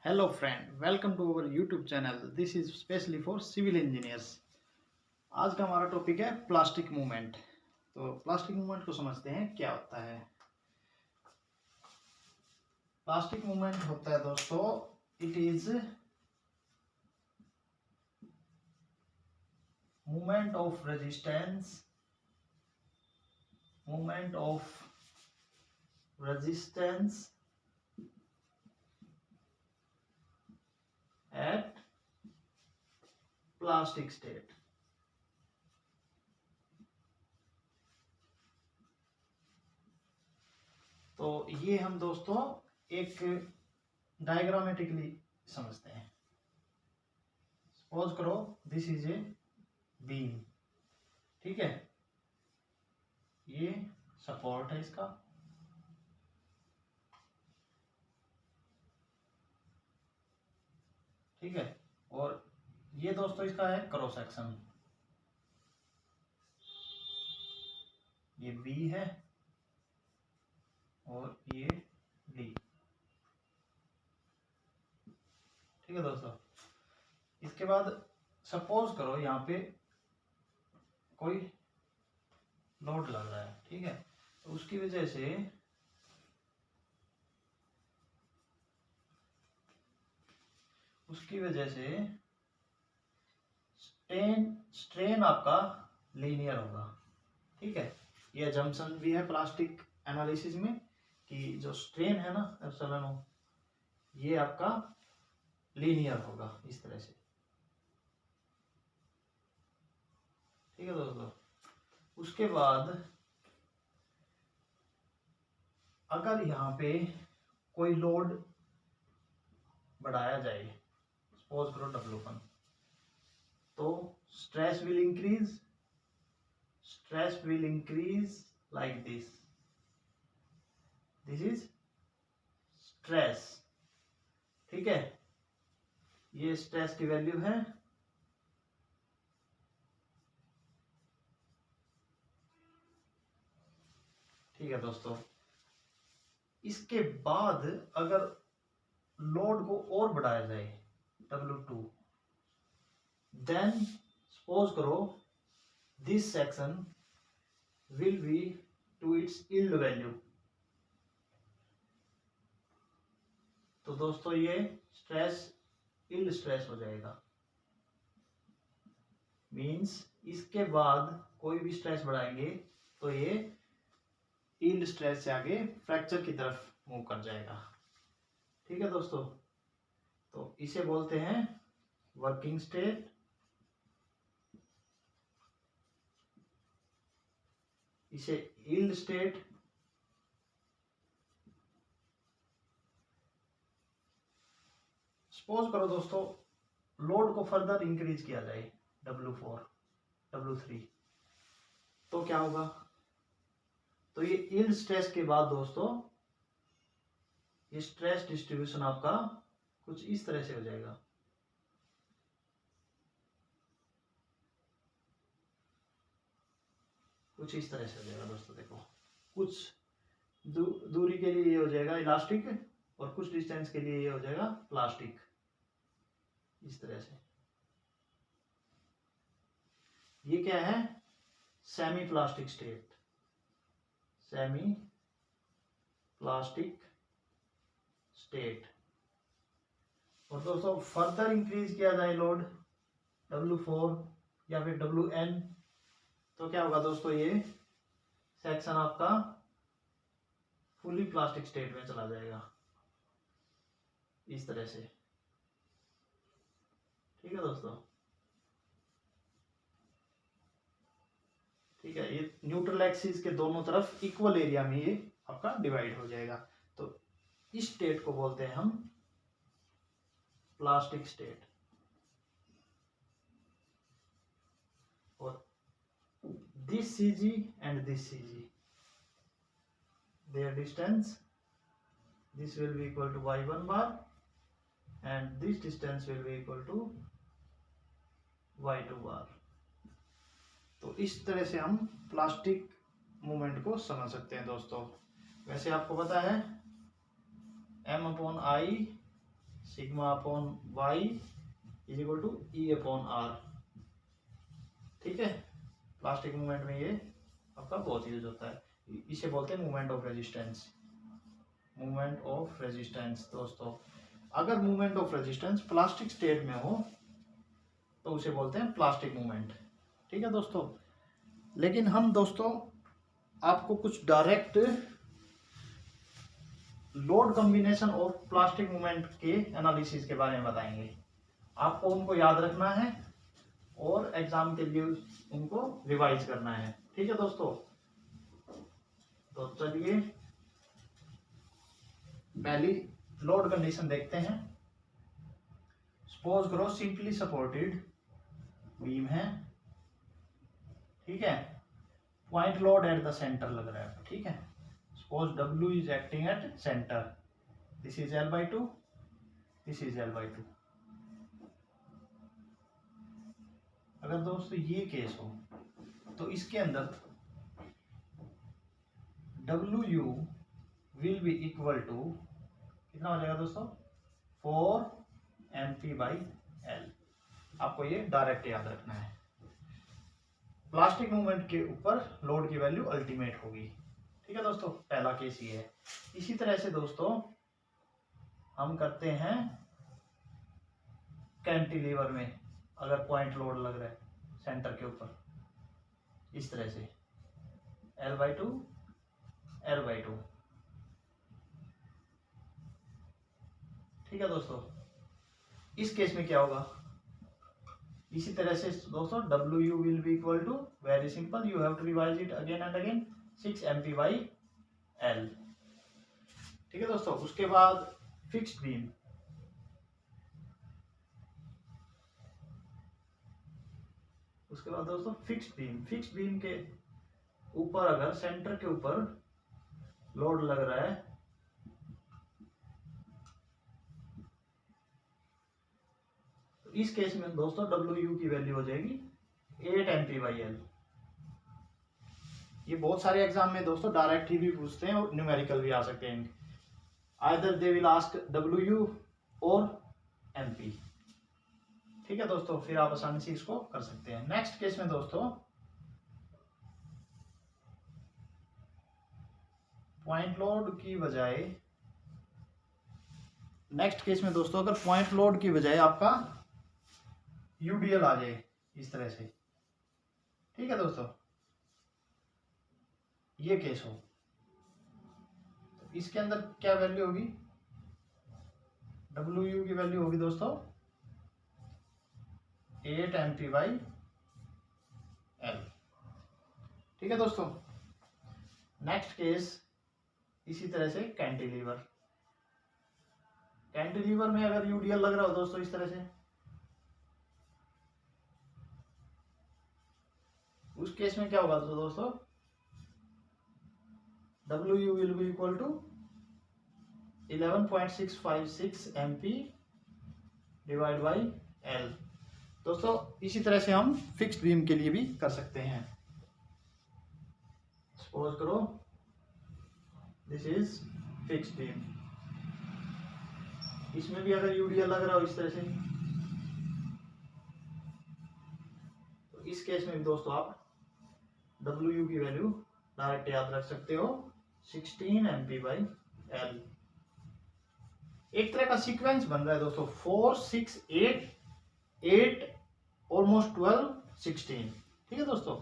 Hello friend, welcome to our YouTube channel. This is specially for civil engineers. आज का हमारा topic है plastic movement. तो plastic movement को समझते हैं क्या होता है। प्लास्टिक मूवमेंट होता है दोस्तों, it is movement of resistance at plastic state. तो ये हम दोस्तों एक डायग्रामेटिकली समझते हैं। सपोज करो दिस इज ए बीम, ठीक है, ये सपोर्ट है इसका, ठीक है, और ये दोस्तों इसका है क्रॉस सेक्शन, ये बी है और ये डी, ठीक है दोस्तों। इसके बाद सपोज करो यहाँ पे कोई लोड लग रहा है, ठीक है, तो उसकी वजह से स्ट्रेन आपका लीनियर होगा, ठीक है। ये जंक्शन भी है प्लास्टिक एनालिसिस में कि जो स्ट्रेन है ना एप्सिलॉन, ये आपका लीनियर होगा इस तरह से, ठीक है दोस्तों। उसके बाद अगर यहाँ पे कोई लोड बढ़ाया जाए, सपोज करो W1, तो stress will increase like this is stress, ठीक है, ये स्ट्रेस की वैल्यू है, ठीक है दोस्तों। इसके बाद अगर लोड को और बढ़ाया जाए W2, देन सपोज करो this section will be to its yield value. तो दोस्तों ये यील्ड स्ट्रेस हो जाएगा, मींस इसके बाद कोई भी स्ट्रेस बढ़ाएंगे तो ये यील्ड स्ट्रेस से आगे फ्रैक्चर की तरफ मूव कर जाएगा, ठीक है दोस्तों। तो इसे बोलते हैं वर्किंग स्टेट, इसे यील्ड स्टेट, सपोज करो दोस्तों लोड को फर्दर इंक्रीज किया जाए W4 W3, तो क्या होगा, तो ये यील्ड स्ट्रेस के बाद दोस्तों ये स्ट्रेस डिस्ट्रीब्यूशन आपका कुछ इस तरह से हो जाएगा, कुछ इस तरह से हो जाएगा दोस्तों। देखो कुछ दूरी के लिए ये हो जाएगा इलास्टिक और कुछ डिस्टेंस के लिए ये हो जाएगा प्लास्टिक, इस तरह से। ये क्या है, सेमी प्लास्टिक स्टेट। और दोस्तों फर्दर इंक्रीज किया जाए लोड W4 या फिर WN, तो क्या होगा दोस्तों, ये सेक्शन आपका फुली प्लास्टिक स्टेट में चला जाएगा इस तरह से, ठीक है दोस्तों। ठीक है, ये न्यूट्रल एक्सिस के दोनों तरफ इक्वल एरिया में ये आपका डिवाइड हो जाएगा। तो इस स्टेट को बोलते हैं हम प्लास्टिक स्टेट। और this CG and this CG, their distance, this will be equal to y1 bar and this distance will be equal to y2 bar। तो इस तरह से हम प्लास्टिक मूवमेंट को समझ सकते हैं दोस्तों। वैसे आपको पता है M/I sigma upon Y is equal to E upon R. ठीक है, प्लास्टिक मूवमेंट में ये आपका बहुत यूज होता है। इसे बोलते हैं movement of resistance. Movement of resistance दोस्तों, अगर movement of resistance plastic state में हो तो उसे बोलते हैं प्लास्टिक मूवमेंट। ठीक है दोस्तों, लेकिन हम दोस्तों आपको कुछ डायरेक्ट लोड कॉम्बिनेशन और प्लास्टिक मूवमेंट के एनालिसिस के बारे में बताएंगे। आपको उनको याद रखना है और एग्जाम के लिए उनको रिवाइज करना है। ठीक है दोस्तों, तो चलिए पहली लोड कंडीशन देखते हैं। सपोज करो सिंपली सपोर्टेड बीम है, ठीक है, point load at the centre लग रहा है। ठीक है, suppose W is acting at centre, this is L/2, this is L/2। अगर दोस्तों ये केस हो तो इसके अंदर WU will be equal to कितना हो जाएगा दोस्तों, 4mp/L। आपको ये डायरेक्ट याद रखना है। प्लास्टिक मूवमेंट के ऊपर लोड की वैल्यू अल्टीमेट होगी। ठीक है दोस्तों, पहला केस ये है। इसी तरह से दोस्तों हम करते हैं कैंटिलीवर में, अगर पॉइंट लोड लग रहा है सेंटर के ऊपर, इस तरह से L/2 L/2। ठीक है दोस्तों, इस केस में क्या होगा, इसी तरह से दोस्तों WU will be equal to, very simple, you have to revise it again and again, 6mp/L। ठीक है दोस्तों, उसके बाद फिक्स्ड बीम, उसके बाद दोस्तों फिक्स्ड बीम के ऊपर अगर सेंटर के ऊपर लोड लग रहा है तो इस केस में दोस्तों WU की वैल्यू हो जाएगी 8mp/L। ये बहुत सारे एग्जाम में दोस्तों डायरेक्ट ही भी पूछते हैं और न्यूमेरिकल भी आ सकते हैं। Either they will ask WU और MP। ठीक है दोस्तों, फिर आप आसानी से इसको कर सकते हैं। नेक्स्ट केस में दोस्तों पॉइंट लोड की बजाय, नेक्स्ट केस में दोस्तों अगर पॉइंट लोड की बजाय आपका UDL आ जाए इस तरह से, ठीक है दोस्तों, ये केस हो तो इसके अंदर क्या वैल्यू होगी, WU की वैल्यू होगी दोस्तों 8mp/L। ठीक है दोस्तों, नेक्स्ट केस इसी तरह से कैंटिलीवर में अगर UDL लग रहा हो दोस्तों इस तरह से, उस केस में क्या होगा दोस्तों, WU will be equal to 11.656 mp/L। दोस्तों इसी तरह से हम फिक्स्ड बीम के लिए भी कर सकते हैं। सपोज करो दिस इज फिक्स्ड बीम, इसमें भी अगर UDL लग रहा हो इस तरह से तो इस केस में भी दोस्तों आप WU की वैल्यू डायरेक्ट याद रख सकते हो, 16 mp/L। एक तरह का सीक्वेंस बन रहा है दोस्तों, 4 6 8 8 ऑलमोस्ट 12 16। ठीक है दोस्तों,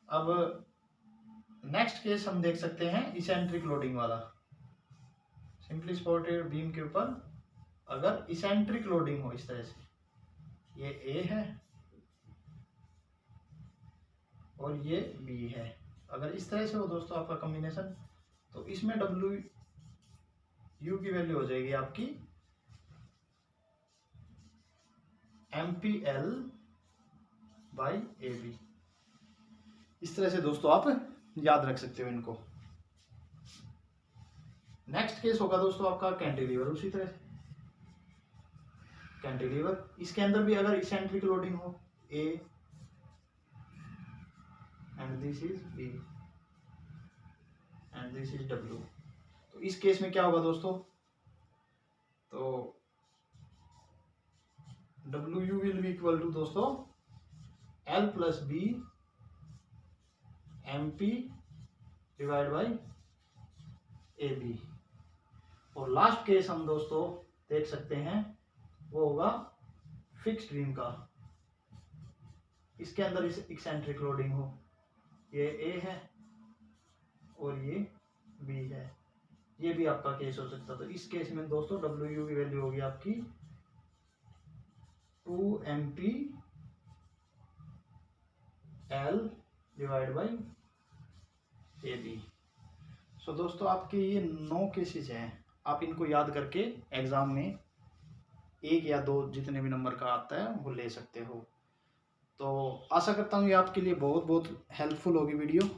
अब नेक्स्ट केस हम देख सकते हैं इसेंट्रिक लोडिंग वाला। सिंपली सपोर्टेड बीम के ऊपर अगर इसेंट्रिक लोडिंग हो इस तरह से, ये A है और ये B है, अगर इस तरह से हो दोस्तों आपका कॉम्बिनेशन, तो इसमें WU की वैल्यू हो जाएगी आपकी MPL/AB। इस तरह से दोस्तों आप याद रख सकते हो इनको। नेक्स्ट केस होगा दोस्तों आपका कैंटिलीवर, उसी तरह से कैंटिलीवर, इसके अंदर भी अगर इसेंट्रिक लोडिंग हो A and this is B and this is W, तो इस केस में क्या होगा दोस्तों, तो इक्वल टू दोस्तों L plus B MP divide by AB। और लास्ट केस हम दोस्तों देख सकते हैं वो होगा फिक्स्ड बीम का, इसके अंदर इस एक्सेंट्रिक लोडिंग हो, ये A है और ये B है, ये भी आपका केस हो सकता है। तो इस केस में दोस्तों WU की वैल्यू होगी आपकी 2MP L divide by AB। सो दोस्तों आपके ये 9 केसेस हैं, आप इनको याद करके एग्जाम में 1 या 2 जितने भी नंबर का आता है वो ले सकते हो। तो आशा करता हूँ ये आपके लिए बहुत बहुत हेल्पफुल होगी वीडियो।